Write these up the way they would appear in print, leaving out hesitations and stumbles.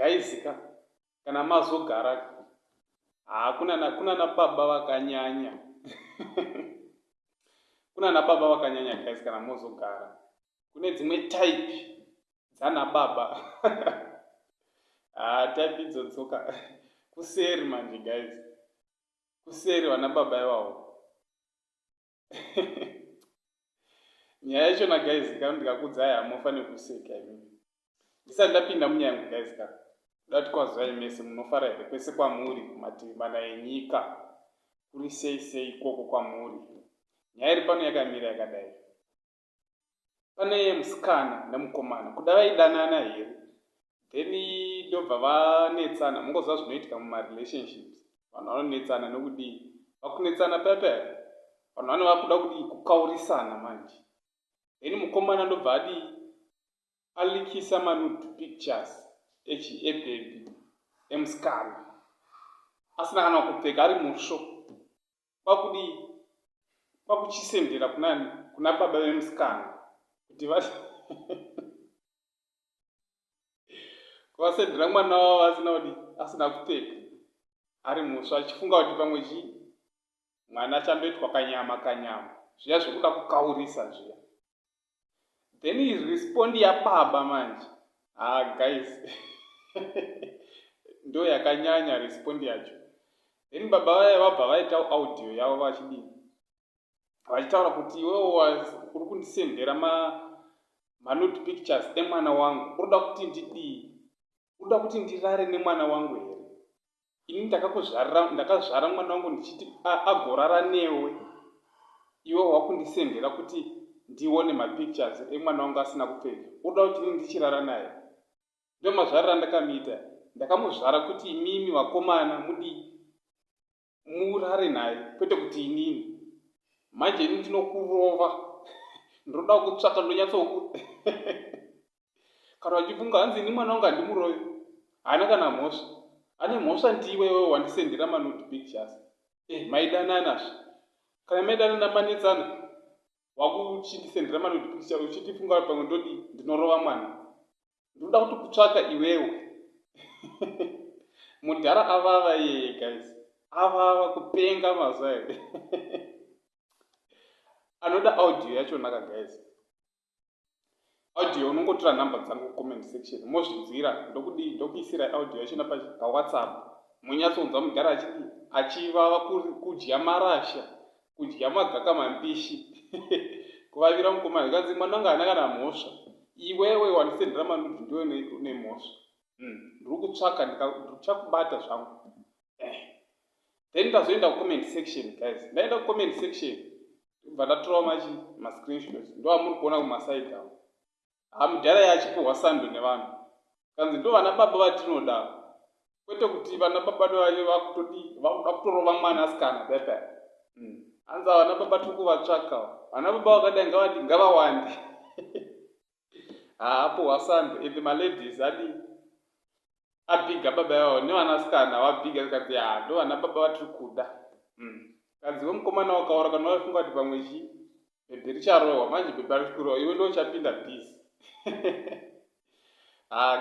guys kana mazogara kuna na baba vakanyanya kuna na baba vakanyanya guys kana mozogara. Kune dzimwe type dzana baba type idzodzoka kuseri manje guys, kuseri vana baba ivavo nyaya yacho na guys kana ndikakudzai hamufaniri kuseka imi. Ndisati ndapinda munyaya yangu guys dati kwazai mese munofara here kwese kwamuri kumativi mana enyika kuri sei ikoko kwamuri. Nyaya iri pano yakamira yakadai. Pane musikana nemukomana kuda vaidanana here then ndobva vanetsana. Mungoziva zvinoitika mumarelationships, vanhu vanonetsana nokudii vakunetsana pepe vanhu vano vakuda kudii kukaurisana manje. Then mukomana ndobva adii alikisa manude pictures ebhebi emusikana asina kana kupfeka ari musvo kwakudii kwakuchisendera kuna baba vemusikana kuti kuvasendera mwana wavo asina kupfeka ari musvo achifunga kuti pamwe mwana achandoitwa kanyama zviya zvekuda kukaurisa zviya. Then respondi yababa manje guys ndo yakanyanya respondi yacho. Then baba vaya vabva vaita audio yavo vachidii vachitaura kuti iwewe uri kundisendera manude pictures emwana wangu uroda kuti ndidii, uroda kuti ndirare nemwana wangu here? Ini ndakazvara mwana wangu ndichiti agorara newe, iwe wakundisendera kuti ndione mapictures emwana wangu asina kupfeka, uroda kuti ini ndichirara naye? Ndo mazvarira ndakamiita, ndakamuzvara kuti imimi vakomana murare naye kwete kuti inini. Manje ini ndinokurova ndinoda kutsvaka ndonyatso kana wachifunga hanzi ini mwana wangu handimurovi haana kana mhosva, ane mhosva ndiwe wewe wandisendera manude pictures. Maidananazve kana maidanana manetsana wakuchindisendera manude pictures uchitifunga pamwe ndodii ndinorova mwana. Ndinoda kuti kutsvaka iwewe mudhara avava iyeye guys, avava kupenga mazuva here anoda audio yacho naka guys. Audio unongotora nhamba dzangu comment section mozvinzwira ndokuisira audio yacho pawhatsapp munyatsonzwa mudhara achivava kudya marasha, kudya magaka mambishi kuvavira mukomana kanzi mwana wanga haana kana mhosva, iwewe wandisendera manude ndiwe une mhosva. Ndiri kutsvaka ndichakubata zvangu. Then ndazoenda kucomment section guys. Ndaenda kucomment section ndobva ndatora mascreenshots ndo amuri kuona kumaside awo. Mudhara yachipuhwa sando nevanhu kanzi ndo vana baba vatinoda, kwete kuti vana baba vakuda kutorova mwana asikana pepe. Hanzi vana baba tiri kuvatsvaka, vana baba vakadai ngavawande apuhwa sando and maladies abhiga baba yavo nevanasikana vabhiga zikati ndo vana baba vatiri kuda. Kanzi wemukomana wakaora kana waifunga kuti pamwe bhebhe richarohwa, manje bhebhe ari kurohwa iwe ndo uchapinda bhizi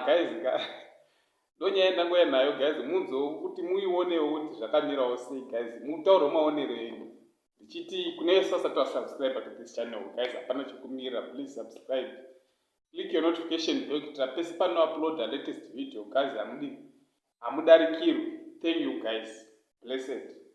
guys ndonyaya ndangoya nayo guys, munzwewo kuti muionewo kuti zvakamirawo sei guys, mutaure maonero enyu. Ndichiti kune vasati vasubscribe to this channel guys, hapana chekumirira, please subscribe, click your notification bell kuitira pese pano upload the latest video guys hamudarikirwi. Thank you guys, blessed.